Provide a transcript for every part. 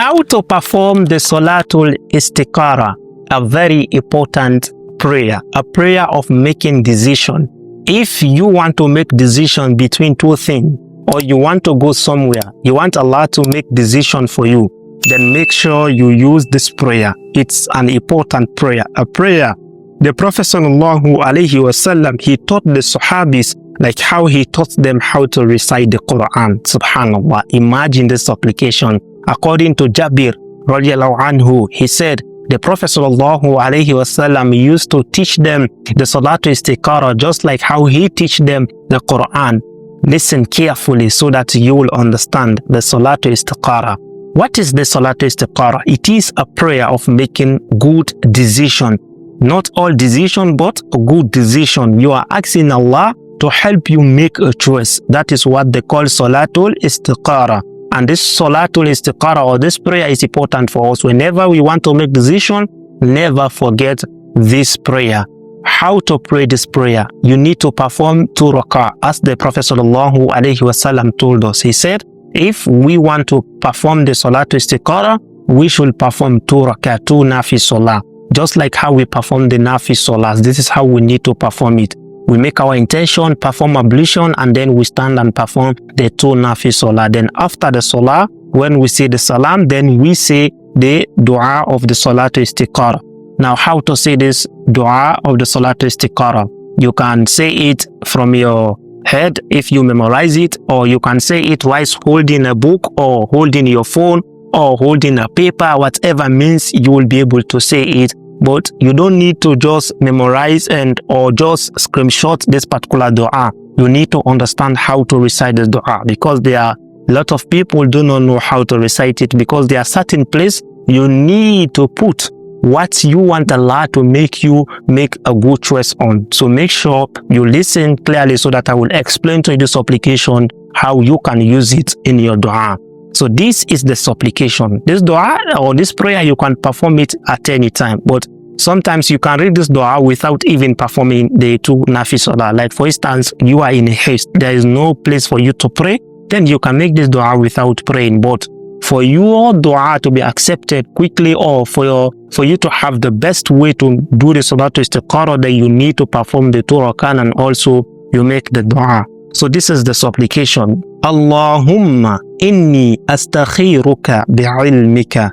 How to perform the Salatul Istikhara, a very important prayer, a prayer of making decision. If you want to make decision between two things, or you want to go somewhere, you want Allah to make decision for you, then make sure you use this prayer. It's an important prayer, a prayer. The Prophet sallallahu alaihi wasallam, he taught the Sahabis like how he taught them how to recite the Quran. Subhanallah. Imagine this application. According to Jabir radiallahu anhu, he said the Prophet sallallahu alaihi wasallam used to teach them the Salatul Istikhara just like how he teach them the Quran. Listen carefully so that you will understand the Salatul Istikhara. What is the Salatul Istikhara? It is a prayer of making good decision. Not all decision, but a good decision. You are asking Allah to help you make a choice. That is what they call Salatul Istikhara. And this Salatul Istikhara, or this prayer, is important for us. Whenever we want to make decision, never forget this prayer. How to pray this prayer? You need to perform 2 rak'ah, as the Prophet sallallahu alaihi wasallam told us. He said, if we want to perform the Salatul Istikhara, we should perform 2 rak'ah, 2 nafi salah. Just like how we perform the nafi salahs, this is how we need to perform it. We make our intention, perform ablution, and then we stand and perform the 2 nafi salah. Then after the salah, when we say the salam, then we say the du'a of the Salatul Istikhara. Now, how to say this du'a of the Salatul Istikhara? You can say it from your head if you memorize it, or you can say it while holding a book or holding your phone or holding a paper, whatever means you will be able to say it. But you don't need to just memorize or just screenshot this particular dua. You need to understand how to recite this dua, because there are a lot of people do not know how to recite it, because there are certain place you need to put what you want Allah to make you make a good choice on. So make sure you listen clearly so that I will explain to you this application, how you can use it in your dua. So this is the supplication. This dua or this prayer, you can perform it at any time. But sometimes you can read this dua without even performing the 2 nafi salah. Like for instance, you are in a haste. There is no place for you to pray. Then you can make this dua without praying. But for your dua to be accepted quickly, or for you to have the best way to do the Salatul Istikhara, then you need to perform the 2 rak'ah and also you make the dua. So this is the supplication. Allahumma inni astakhiruka bi'ilmika.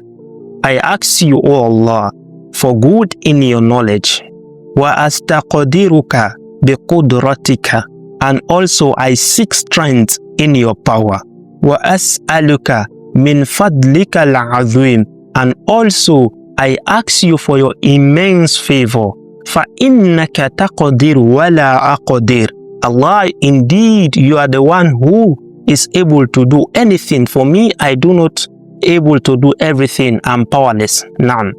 I ask you, O Allah, for good in your knowledge. Wa astaqdiruka biqudratika. And also I seek strength in your power. Wa as'aluka min fadlika al-azim. And also I ask you for your immense favor. Fa innaka taqdir wa la aqdir. Allah, indeed, you are the one who is able to do anything. For me, I do not able to do everything. I'm powerless. None.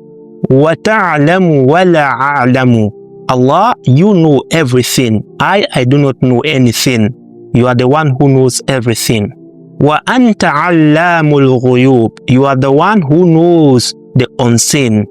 Wa ta'lamu wa la a'lamu. Allah, you know everything. I do not know anything. You are the one who knows everything. Wa anta 'allamul ghuyub. You are the one who knows the unseen.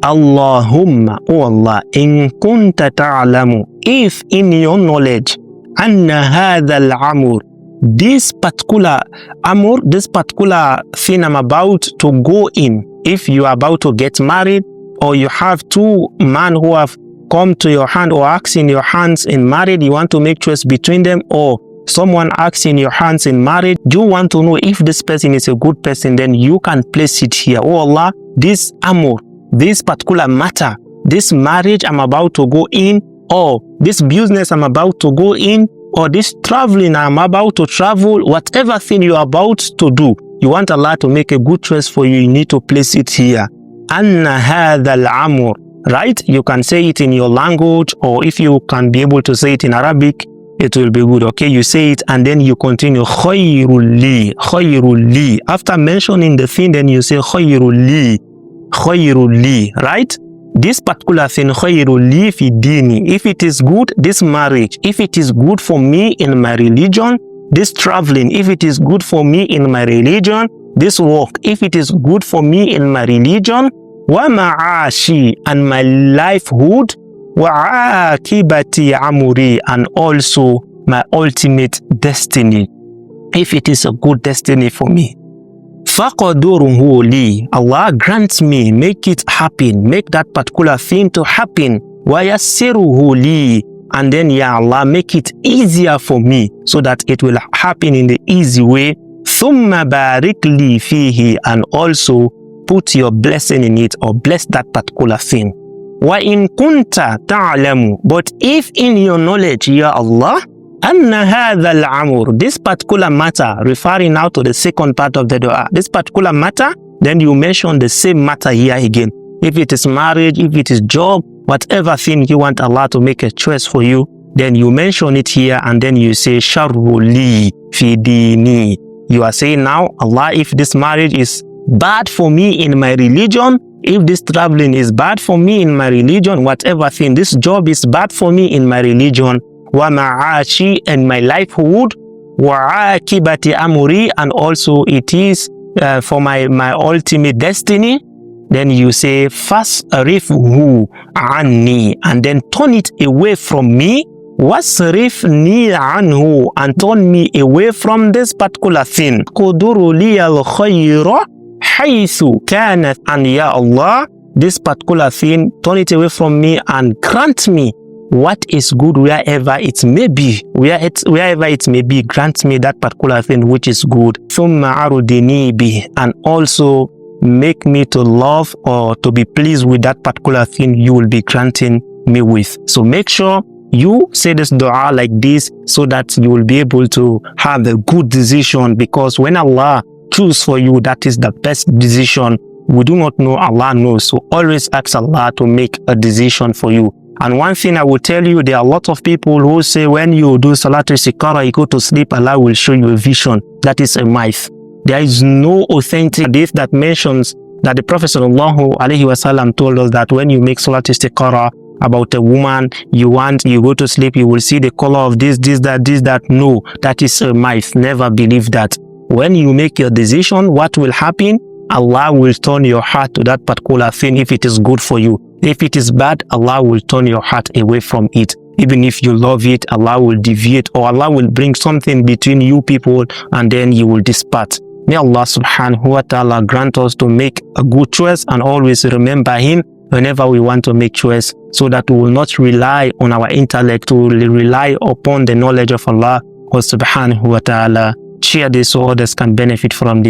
Allahumma, O Allah, in kunta ta'lamu, if in your knowledge, anna hadha al-amr, this particular amr, this particular thing I'm about to go in, if you are about to get married, or you have 2 men who have come to your hand or asking your hands in marriage, you want to make choice between them, or someone asking your hands in marriage, you want to know if this person is a good person, then you can place it here. Oh Allah, this amr, this particular matter, this marriage I'm about to go in, or this business I'm about to go in, or this traveling I'm about to travel, whatever thing you're about to do, you want Allah to make a good choice for you, you need to place it here. Anna hadha al-amr, right? You can say it in your language, or if you can be able to say it in Arabic, it will be good. Okay, you say it and then you continue. Khayrul li, khayrul li. After mentioning the thing, then you say khayrul li, khayrul li, right? This particular thing, khayrul li fi dini. If it is good, this marriage, if it is good for me in my religion, this traveling, if it is good for me in my religion, this work, if it is good for me in my religion, wa ma'ashi, and my livelihood, wa akibati amuri, and also my ultimate destiny, if it is a good destiny for me. فَقَدُرْهُ لِي. Allah grant me, make it happen, make that particular thing to happen. وَيَسِّرُهُ لِي. And then, Ya Allah, make it easier for me so that it will happen in the easy way. ثُمَّ بَارِكْ لِي فِيهِ. And also put your blessing in it, or bless that particular thing. وَإِن كُنْتَ تَعْلَمُ. But if in your knowledge, Ya Allah, أَنَّ هَذَا الْأَمْرُ, this particular matter, referring now to the second part of the dua, this particular matter, then you mention the same matter here again. If it is marriage, if it is job, whatever thing you want Allah to make a choice for you, then you mention it here, and then you say, شَرُّ لِي فِي دِينِي. You are saying now, Allah, if this marriage is bad for me in my religion, if this traveling is bad for me in my religion, whatever thing, this job is bad for me in my religion, وَمَعَاشِي, and my livelihood, وَعَاقِبَةِ أَمْرِي, and also it is for my ultimate destiny, then you say فَاسْرِفْهُ عَنِّي, and then turn it away from me. وَاسْرِفْنِي عَنْهُ, and turn me away from this particular thing. قُدُرُ لِيَ الْخَيْرَ حَيْثُ كَانَتْ, and Ya Allah, this particular thing, turn it away from me and grant me what is good wherever it may be. Wherever it may be, grant me that particular thing which is good. ثُمَّ عَرُدِنِي بِهِ, and also make me to love or to be pleased with that particular thing you will be granting me with. So make sure you say this dua like this so that you will be able to have a good decision, because when Allah choose for you, that is the best decision. We do not know, Allah knows. So always ask Allah to make a decision for you. And one thing I will tell you, there are a lot of people who say when you do Ṣalāt Istikhara, you go to sleep, Allah will show you a vision. That is a myth. There is no authentic hadith that mentions that the Prophet ﷺ told us that when you make Ṣalāt Istikhara about a woman, you go to sleep, you will see the color of this, that. No, that is a myth. Never believe that. When you make your decision, what will happen? Allah will turn your heart to that particular thing if it is good for you. If it is bad, Allah will turn your heart away from it. Even if you love it, Allah will deviate, or Allah will bring something between you people, and then you will depart. May Allah subhanahu wa ta'ala grant us to make a good choice and always remember Him whenever we want to make choice, so that we will not rely on our intellect, we will rely upon the knowledge of Allah subhanahu wa ta'ala. Share this so others can benefit from this.